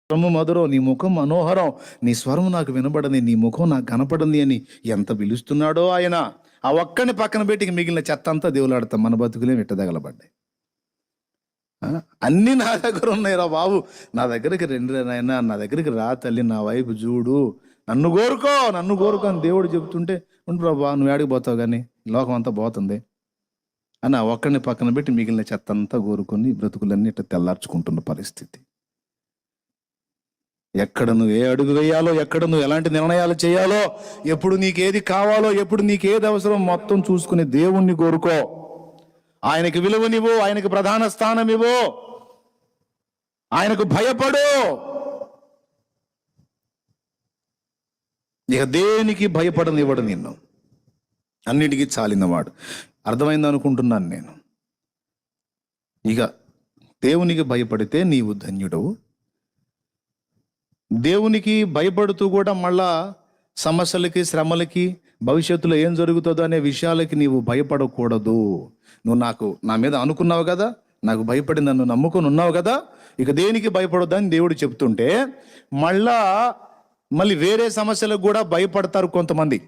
స్వరము మధురం, నీ ముఖం మనోహరం, నీ స్వరం నాకు వినబడింది, నీ ముఖం నాకు కనపడింది అని ఎంత పిలుస్తున్నాడో ఆయన. ఆ ఒక్కని పక్కన పెట్టి మిగిలిన చెత్త అంతా దేవులాడతాం. మన బతుకులే విట్టదగలబడ్డాయి. అన్నీ నా దగ్గర ఉన్నాయి రా బాబు, నా దగ్గరికి రెండు నాయనా, నా దగ్గరికి రా తల్లి, నా వైపు చూడు, నన్ను కోరుకో అని దేవుడు చెప్తుంటే, ఉండు ప్రభా నువ్వు ఏడికి పోతావు కానీ లోకం అంతా పోతుంది అని ఆ ఒక్కడిని పక్కన పెట్టి మిగిలిన చెత్త అంతా కోరుకొని బ్రతుకులన్నీ ఇట్లా తెల్లార్చుకుంటున్న పరిస్థితి. ఎక్కడ నువ్వు ఏ అడుగు వేయాలో, ఎక్కడ నువ్వు ఎలాంటి నిర్ణయాలు చేయాలో, ఎప్పుడు నీకేది కావాలో, ఎప్పుడు నీకేది అవసరం మొత్తం చూసుకుని దేవుణ్ణి కోరుకో. ఆయనకి విలువనివ్వు, ఆయనకు ప్రధాన స్థానం ఇవ్వు, ఆయనకు భయపడు. ఇక దేనికి భయపడనివ్వడు నిన్ను, అన్నిటికీ చాలినవాడు. అర్థమైంది అనుకుంటున్నాను నేను. ఇక దేవునికి భయపడితే నీవు ధన్యుడవు. దేవునికి భయపడుతూ కూడా మళ్ళా సమస్యలకి, శ్రమలకి, భవిష్యత్తులో ఏం జరుగుతుందో అనే విషయాలకి నీవు భయపడకూడదు. నువ్వు నా మీద అనుకున్నావు కదా, నాకు భయపడి నన్ను నమ్ముకొని ఉన్నావు కదా, ఇక దేనికి భయపడొద్దని దేవుడు చెప్తుంటే మళ్ళీ వేరే సమస్యలకు కూడా భయపడతారు కొంతమంది.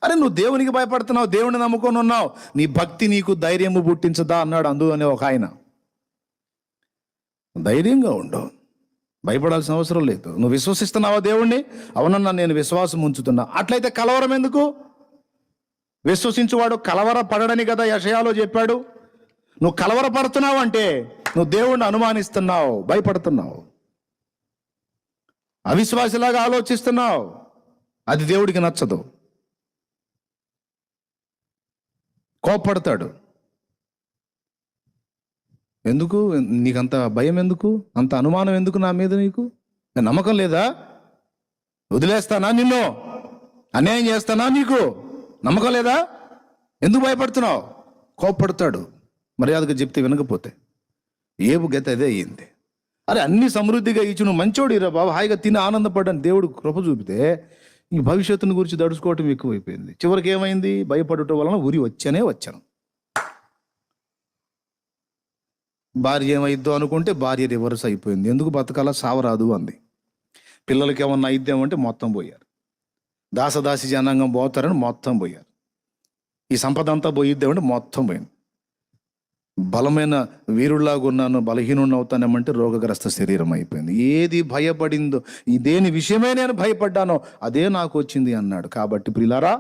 అరే నువ్వు దేవునికి భయపడుతున్నావు, దేవుని నమ్ముకొని ఉన్నావు, నీ భక్తి నీకు ధైర్యము పుట్టించదా అన్నాడు అందులోనే ఒక ఆయన. ధైర్యంగా ఉండవు, భయపడాల్సిన అవసరం లేదు. నువ్వు విశ్వసిస్తున్నావా దేవుణ్ణి? అవునన్నా నేను విశ్వాసం ఉంచుతున్నా. అట్లయితే కలవరం ఎందుకు? విశ్వసించువాడు కలవర పడడని కదా యెషయాలో చెప్పాడు. నువ్వు కలవరపడుతున్నావు అంటే నువ్వు దేవుణ్ణి అనుమానిస్తున్నావు, భయపడుతున్నావు, అవిశ్వాసిలాగా ఆలోచిస్తున్నావు. అది దేవుడికి నచ్చదు, కోప్పడతాడు. ఎందుకు నీకంత భయం, ఎందుకు అంత అనుమానం, ఎందుకు నా మీద నీకు నమ్మకం లేదా? వదిలేస్తానా నిన్ను? అన్యాయం చేస్తానా? నీకు నమ్మకం లేదా? ఎందుకు భయపడుతున్నావు? కోప్పడతాడు. మర్యాదగా చెప్తే వినకపోతే ఏబు గతి అదే అయ్యింది. అరే అన్ని సమృద్ధిగా ఇచ్చి నువ్వు మంచోడు రా బాబు, హాయిగా తిని ఆనందపడ్డాను దేవుడు కృప చూపితే ఈ భవిష్యత్తుని గురించి దడుచుకోవటం ఎక్కువైపోయింది. చివరికి ఏమైంది? భయపడటం వలన ఉరి వచ్చాను. భార్య ఏమైద్దో అనుకుంటే భార్య రివర్స్ అయిపోయింది. ఎందుకు బతకాల, సావరాదు అంది. పిల్లలకి ఏమన్నా అయిద్దామంటే మొత్తం పోయారు. దాసదాసి జనాంగం పోతారని మొత్తం పోయారు. ఈ సంపద అంతా పోయిద్దామంటే మొత్తం పోయింది. బలమైన వీరుల్లాగా ఉన్నాను, బలహీనుడిని అవుతానేమంటే రోగగ్రస్త శరీరం అయిపోయింది. ఏది భయపడిందో, ఈ దేని విషయమే నేను భయపడ్డానో అదే నాకు వచ్చింది అన్నాడు. కాబట్టి ప్రియులారా,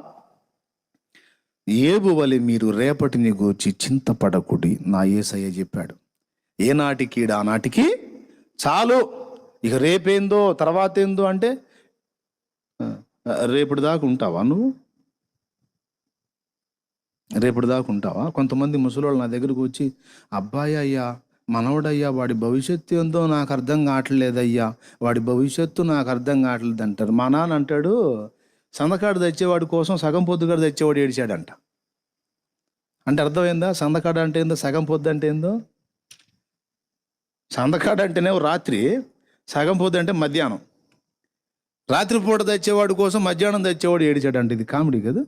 ఏబు వలె మీరు రేపటిని గూర్చి చింతపడకుడి, నా యేసయ్య చెప్పాడు. ఏనాటికి ఆనాటికి చాలు. ఇక రేపేందో తర్వాత ఏందో అంటే రేపటి దాకా ఉంటావా నువ్వు? రేపటి దాకా ఉంటావా? కొంతమంది ముసలోళ్ళు నా దగ్గరకు వచ్చి, అబ్బాయి అయ్యా, మనవడయ్యా, వాడి భవిష్యత్తు ఏందో నాకు అర్థం కావట్లేదయ్యా, వాడి భవిష్యత్తు నాకు అర్థం కావట్లేదు అంటారు. మా నాన్న అంటాడు, సందకాడు తెచ్చేవాడి కోసం సగం పొద్దుగాడు తెచ్చేవాడు ఏడిచాడంట. అంటే అర్థమైందా? సందకాడ అంటే ఏందో, సగం పొద్దు అంటే ఏందో. సందకాడ అంటేనే రాత్రి, సగం పొద్దు అంటే మధ్యాహ్నం. రాత్రిపూట తెచ్చేవాడి కోసం మధ్యాహ్నం తెచ్చేవాడు ఏడిచాడంట. ఇది కామెడీ కదా.